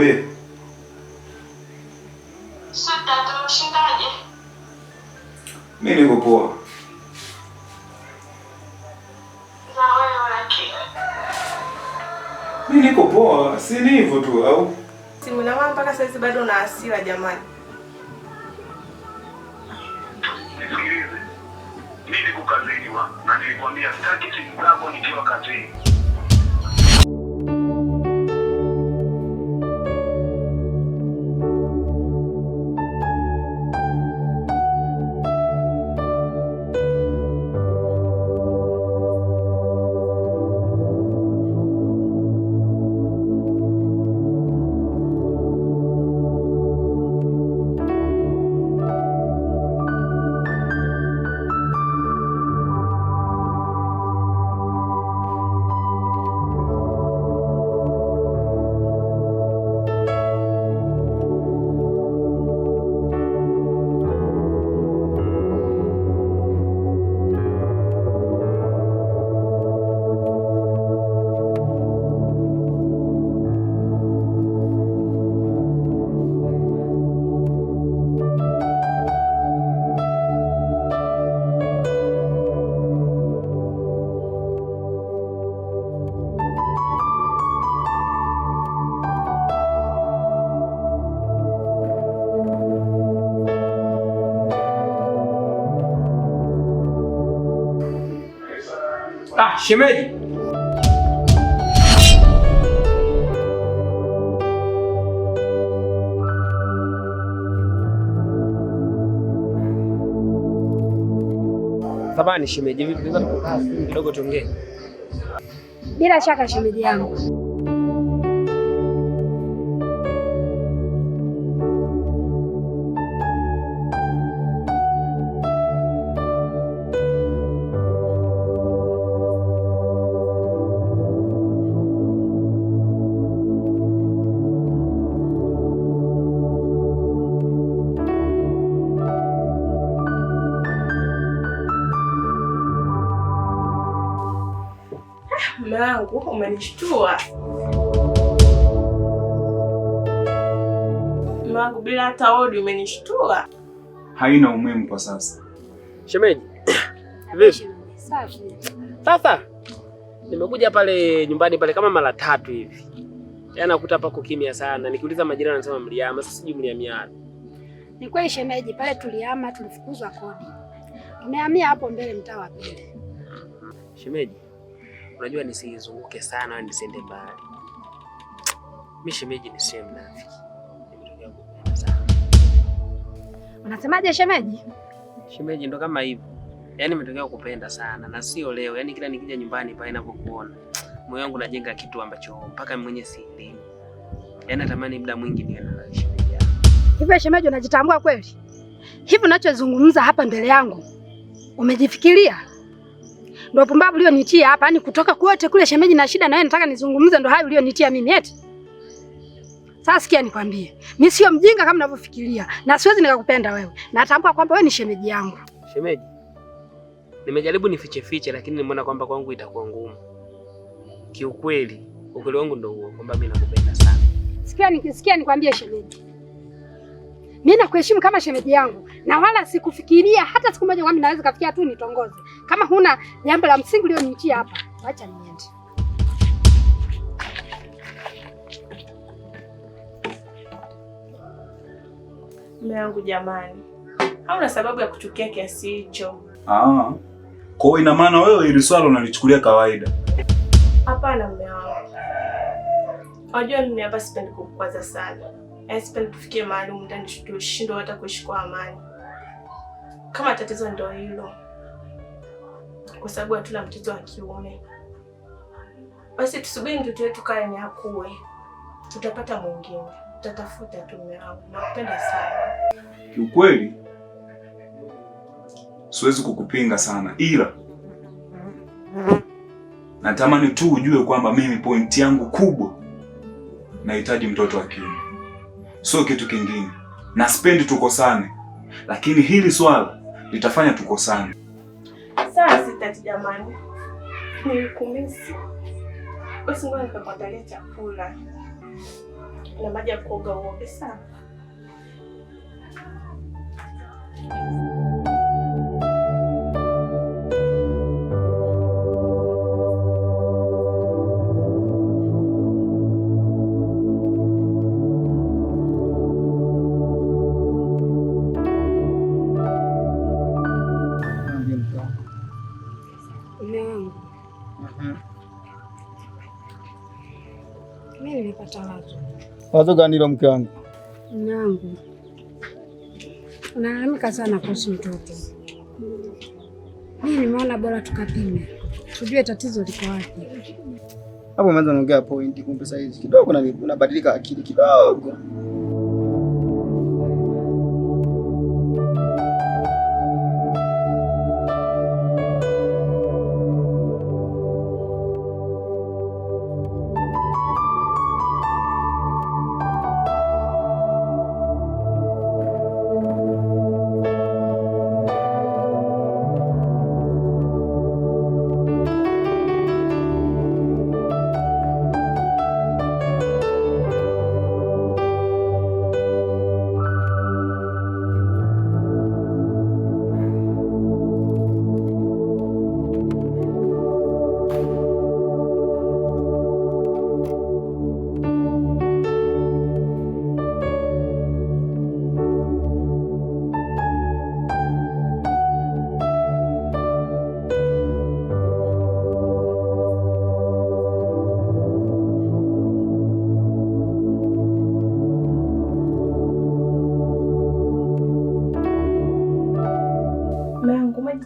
Niambie. Sasa tumshindaje? Mimi niko poa. Na wewe lakini. Mimi niko poa, si ni hivyo tu au? Simu na mama mpaka sasa bado una hasira jamani. Nisikilize. Mimi niko kazini na nilikwambia sitaki simu zako nikiwa kazini. Shemeji. Sabani shemeji, vipi kidogo tuongee? Bila shaka shemeji yangu. Mume wangu umenishtua. Mume wangu bila hata odi umenishtua. Haina umuhimu kwa sasa. Shemeji. Vipi? Safi. Sasa nimekuja pale nyumbani pale kama mara 3 hivi. Nakuta hapa kimya sana. Nikiuliza majirani wanasema mliama, sasa sijui mliamia. Ni kweli shemeji, pale tulihama, tulifukuzwa kodi. Tumehamia hapo mbele mtaa wa pili. Shemeji, unajua nisizunguke sana au nisiende mbali. Mimi shemeji ni same mnafiki. Nimetokea kupenda sana. Unasemaje shemeji? Shemeji ndo kama hivyo. Yaani nimetokea kupenda sana na sio leo. Yaani kila nikija nyumbani pale ninapokuona, moyo wangu unajenga kitu ambacho mpaka mimi mwenyewe sielewi. Yaani natamani muda mwingi niwe na shemeji yangu. Hivi shemeji unajitambua kweli? Hivi unachozungumza hapa mbele yangu umejifikiria? Ndio pumbavu ulionitia hapa, yani kutoka kwote kule shemeji na shida na wewe nataka nizungumze, ndio hayo ulionitia mimi eti. Sasa sikia nikwambie, mimi sio mjinga kama unavyofikiria na siwezi nikakupenda wewe. Natambua kwamba wewe ni shemeji yangu. Shemeji, nimejaribu nifiche lakini nimeona kwamba kwangu itakuwa ngumu. Kiukweli, ukweli wangu ndio huo kwamba mimi nakupenda sana. Sikia nikwambie shemeji. Mimi nakuheshimu kama shemeji yangu na wala sikufikiria hata siku moja kwamba naweza kufikia tu nitongoze. Kama huna jambo la msingi ulionitia hapa, acha niende. Mume wangu jamani, hauna sababu ya kuchukia kiasi hicho. Kwa hiyo ina maana wewe hili swala unalichukulia kawaida? Hapana mume wangu. Unajua mimi hapa sipendi kukwaza sana. Sipendi tufikie mahali ndani tushindwe hata kuishi kwa amani. Kama tatizo ndio hilo, kwa sababu hatuna mtoto wa kiume, basi tusubiri mtoto wetu kae ni akue. Tutapata mwingine. Tutatafuta tu mume wangu. Nakupenda sana. Kiukweli siwezi kukupinga sana, ila natamani tu ujue kwamba mimi pointi yangu kubwa nahitaji mtoto wa kiume. Sio kitu kingine. Na sipendi tukosane, lakini hili swala litafanya tukosane. Sawa sitati jamani. Nilikumisi. Basi ngoja nikakuandalia chakula. na maji ya kuoga uoge sana. Mimi nimepata wazo. Wazo gani hilo mke wangu? Mwanangu, unalalamika sana kuhusu mtoto. Mimi nimeona bora tukapime, tujue tatizo liko wapi. Hapo umeanza kuongea point, kumbe sasa hizi kidogo na unabadilika akili kidogo.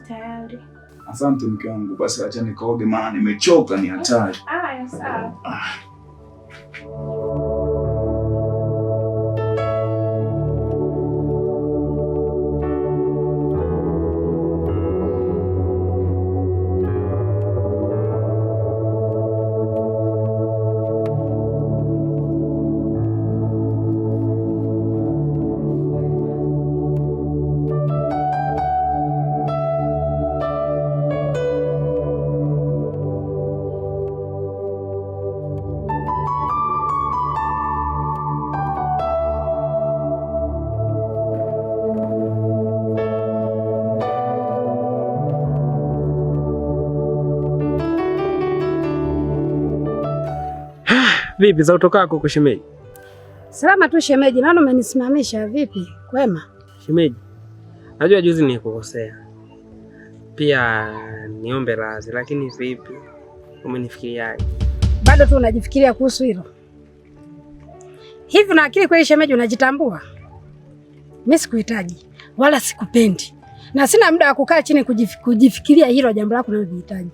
Tayari. Asante mke wangu, basi acha nikaoge maana nimechoka, ni hatari. Sawa. Vipi za utokako huko shemeji? Salama tu shemeji, naona umenisimamisha. Vipi? Kwema? Shemeji, najua juzi nilikukosea. Pia niombe radhi, lakini vipi? Umenifikiriaje? Bado tu unajifikiria kuhusu hilo? Hivi una akili kweli shemeji, unajitambua? Mimi sikuhitaji wala sikupendi. Na sina muda wa kukaa chini kujifikiria hilo jambo lako unalojihitaji.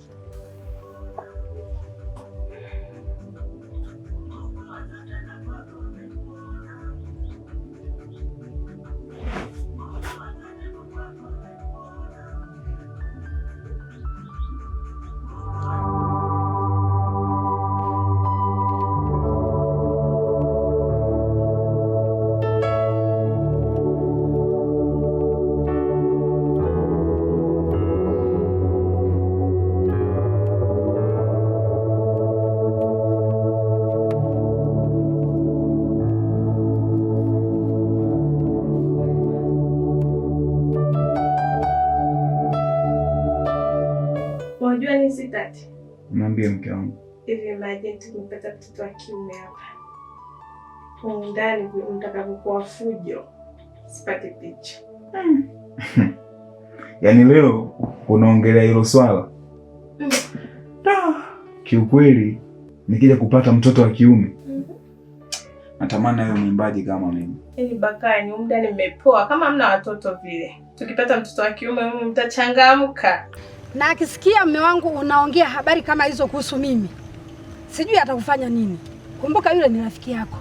Unajua ni sitati? Niambie mke wangu. Hivi imagine tumepata mtoto wa kiume hapa. Ndani mtakapokuwa fujo. Sipati picha. Yaani leo unaongelea hilo swala? Kiukweli nikija kupata mtoto wa kiume natamani awe mwimbaji kama mimi. Yaani Bakari, muda nimepoa kama hamna watoto vile. Tukipata mtoto wa kiume mimi mtachangamka. Na akisikia mume wangu unaongea habari kama hizo kuhusu mimi, sijui atakufanya nini. Kumbuka yule ni rafiki yako.